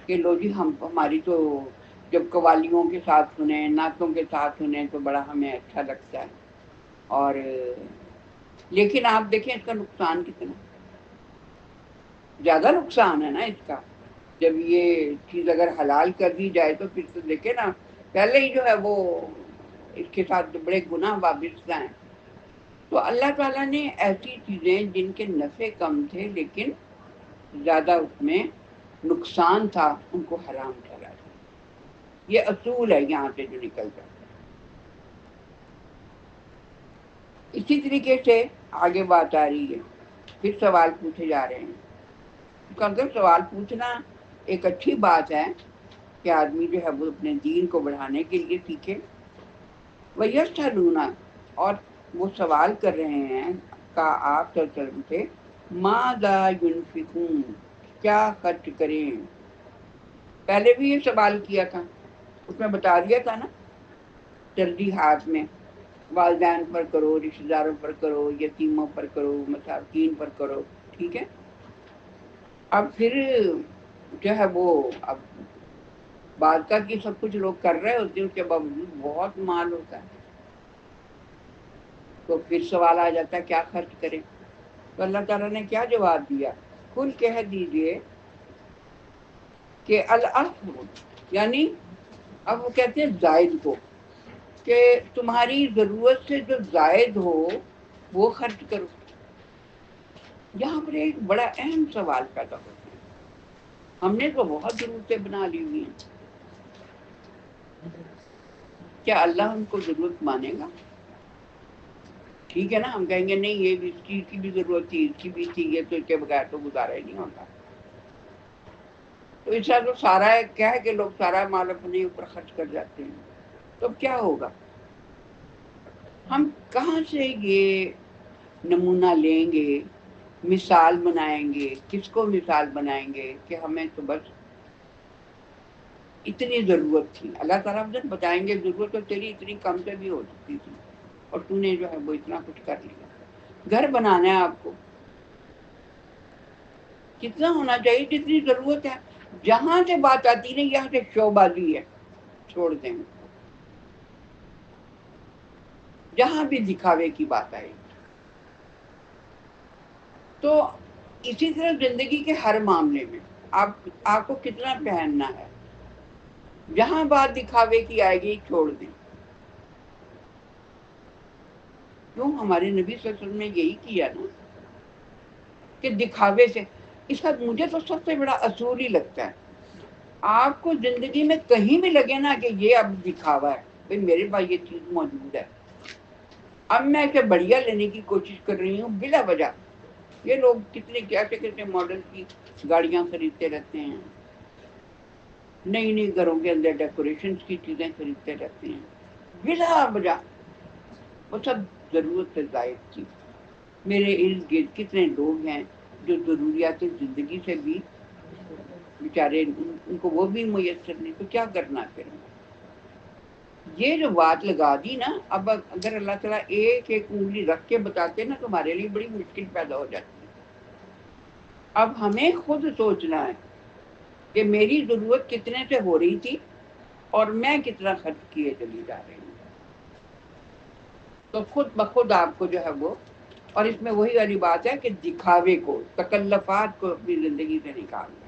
کہ لو جی ہماری تو جب قوالیوں کے ساتھ سنیں، نعتوں کے ساتھ سنیں تو بڑا ہمیں اچھا لگتا ہے. اور لیکن آپ دیکھیں اس کا نقصان کتنا زیادہ نقصان ہے نا اس کا. جب یہ چیز اگر حلال کر دی جائے تو پھر تو دیکھیں نا پہلے ہی جو ہے وہ اس کے ساتھ بڑے گناہ وابستہ ہیں. تو اللہ تعالیٰ نے ایسی چیزیں جن کے نفع کم تھے لیکن زیادہ اس میں نقصان تھا ان کو حرام ٹھہرا دیا. یہ اصول ہے یہاں سے جو نکلتا ہے. اسی طریقے سے آگے بات آ رہی ہے، پھر سوال پوچھے جا رہے ہیں. اگر سوال پوچھنا ایک اچھی بات ہے کہ آدمی جو ہے وہ اپنے دین کو بڑھانے کے لیے سیکھے. وَيَسْأَلُونَ، اور وہ سوال کر رہے ہیں کا آپ صلی اللہ علیہ وسلم سے ماذا ينفقون، کیا خرچ کریں. پہلے بھی یہ سوال کیا تھا، اس میں بتا دیا تھا نا جلدی ہاتھ میں والدین پر کرو، رشتہ داروں پر کرو، یتیموں پر کرو، مساکین پر کرو. ٹھیک ہے. اب پھر جو ہے وہ اب بادشاہ کی سب کچھ لوگ کر رہے ہوتے ہیں، اس کے باوجود بہت مال ہوتا ہے، تو پھر سوال آ جاتا ہے کیا خرچ کریں. تو اللہ تعالیٰ نے کیا جواب دیا؟ کل کہہ دیجئے کہ العفو، یعنی اب وہ کہتے ہیں زائد کو، کہ تمہاری ضرورت سے جو زائد ہو وہ خرچ کرو. یہاں پر ایک بڑا اہم سوال پیدا ہوتا ہے، ہم نے تو بہت ضرورتیں بنا لی ہوئی ہیں، کیا اللہ ہم کو ضرورت مانے گا؟ ٹھیک ہے نا، ہم کہیں گے نہیں یہ بھی اس چیز کی بھی ضرورت تھی، اس کی بھی تھی، یہ تو اس کے بغیر تو گزارا ہی نہیں ہوتا. تو اس طرح تو سارا کیا ہے کہ لوگ سارا مال اپنے اوپر خرچ کر جاتے ہیں. تو کیا ہوگا؟ ہم کہاں سے یہ نمونہ لیں گے، مثال بنائیں گے؟ کس کو مثال بنائیں گے کہ ہمیں تو بس اتنی ضرورت تھی. اللہ تعالیٰ جب بتائیں گے ضرورت تو تیری اتنی کم سے بھی ہو سکتی تھی اور تو نے جو ہے وہ اتنا کچھ کر لیا. گھر بنانا ہے آپ کو، کتنا ہونا چاہیے جتنی ضرورت ہے. جہاں سے بات آتی نہیں یہاں سے شو بازی ہے، چھوڑ دیں. جہاں بھی دکھاوے کی بات آئے تو اسی طرح زندگی کے ہر معاملے میں آپ کو کتنا پہننا ہے، جہاں بات دکھاوے کی آئے گی چھوڑ دیں. کیوں؟ ہمارے نبی صلی اللہ علیہ وسلم نے یہی کیا نا کہ دکھاوے سے. اس کا مجھے تو سب سے بڑا اصول ہی لگتا ہے، آپ کو زندگی میں کہیں بھی لگے نا کہ یہ اب دکھاوا ہے، بھئی میرے پاس یہ چیز موجود ہے، اب میں اسے بڑھیا لینے کی کوشش کر رہی ہوں بلا وجہ. یہ لوگ کتنے کتنے ماڈل کی گاڑیاں خریدتے رہتے ہیں، نئی نئی گھروں کے اندر ڈیکوریشن کی چیزیں خریدتے رہتے ہیں بلا وجہ. وہ سب ضرورت سے زائد تھی. میرے ارد گرد کتنے لوگ ہیں جو ضروریات زندگی سے بھی بیچارے ان کو وہ بھی میسر نہیں، تو کیا کرنا پھر؟ یہ جو بات لگا دی نا، اب اگر اللہ تعالیٰ ایک ایک انگلی رکھ کے بتاتے نا تمہارے لیے بڑی مشکل پیدا ہو جاتی ہے. اب ہمیں خود سوچنا ہے کہ میری ضرورت کتنے سے ہو رہی تھی اور میں کتنا خرچ کیے چلی جا رہی ہوں. تو خود بخود آپ کو جو ہے وہ، اور اس میں وہی والی بات ہے کہ دکھاوے کو، تکلفات کو اپنی زندگی سے نکالنا.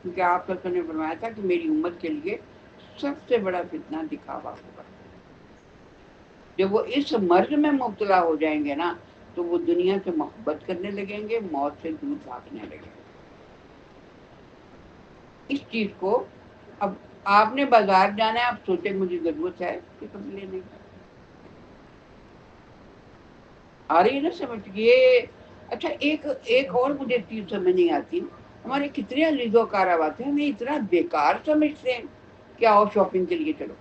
کیونکہ آپ کا نے فرمایا تھا کہ میری امت کے لیے سب سے بڑا فتنہ دکھاوا ہوگا. جب وہ اس مرض میں مبتلا ہو جائیں گے نا تو وہ دنیا سے محبت کرنے لگیں گے، موت سے دور بھاگنے لگیں گے. اس چیز کو اب آپ نے بازار جانا ہے، آپ سوچیں مجھے ضرورت ہے کہ تم لینے کی. آ رہی ہے نا سمجھ؟ یہ اچھا ایک اور مجھے چیز سمجھ نہیں آتی، ہمارے کتنے عزیز و کارآباد ہیں ہمیں اتنا بیکار سمجھتے ہیں کہ آؤ شاپنگ کے لیے چلو.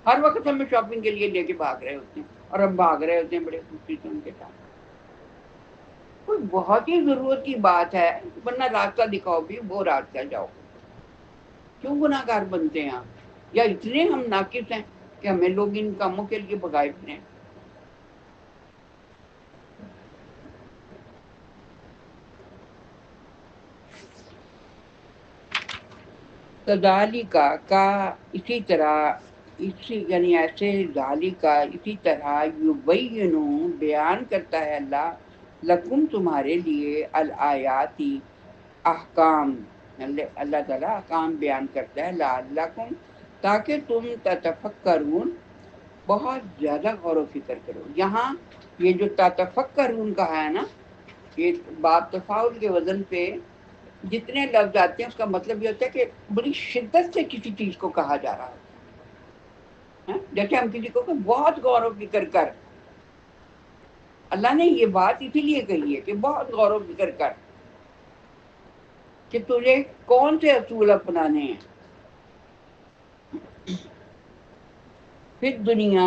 ہر وقت ہمیں شاپنگ کے لیے لے کے بھاگ رہے ہوتے ہیں اور ہم بھاگ رہے ہوتے ہیں بڑے خوشی سے ان کے ساتھ. کوئی بہت ہی ضرورت کی بات ہے ورنہ راستہ دکھاؤ بھی وہ راستہ جاؤ. کیوں گناہ گار بنتے ہیں آپ؟ یا اتنے ہم ناقص ہیں کہ ہمیں لوگ ان کاموں کے لیے بھگائے پھریں. ذالکا کا اسی طرح، یعنی ایسے ذالکا اسی طرح یبین بیان کرتا ہے اللہ لکم تمہارے لیے الآیاتی احکام. اللہ تعالیٰ احکام بیان کرتا ہے لعلکم تاکہ تم تتفکرون بہت زیادہ غور و فکر کرو. یہاں یہ جو تتفکرون کہا ہے نا، یہ باب تفاعل کے وزن پہ جتنے لفظ آتے ہیں اس کا مطلب یہ ہوتا ہے کہ بڑی شدت سے کسی چیز کو کہا جا رہا ہے. جیسے ہم کسی کو کہ بہت غور و فکر کر. اللہ نے یہ بات اسی لیے کہی ہے کہ بہت غور و فکر کر کہ تجھے کون سے اصول اپنانے ہیں. پھر دنیا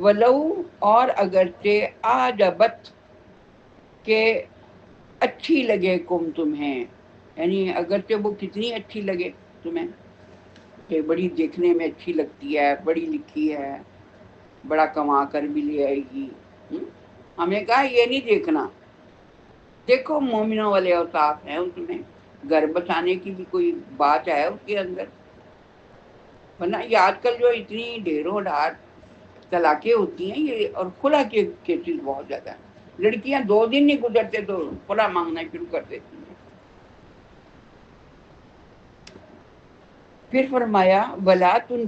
ولو اور اگرچہ آجبت کہ اچھی لگے کم تمہیں، یعنی اگرچہ وہ کتنی اچھی لگے تمہیں کہ بڑی دیکھنے میں اچھی لگتی ہے، پڑھی لکھی ہے، بڑا کما کر بھی لے آئے گی، ہمیں کہا یہ نہیں دیکھنا، دیکھو مومنوں والے اوصاف ہیں اس میں، گھر بسانے کی بھی کوئی بات ہے اس کے اندر، ورنہ یہ آج کل جو اتنی ڈھیروں ڈھار طلاقیں ہوتی ہیں یہ، اور خلا کے کیسز بہت زیادہ ہیں، لڑکیاں 2 دن نہیں گزرتے تو خلا مانگنا شروع کر دیتی ہیں۔ پھر فرمایا ولا تن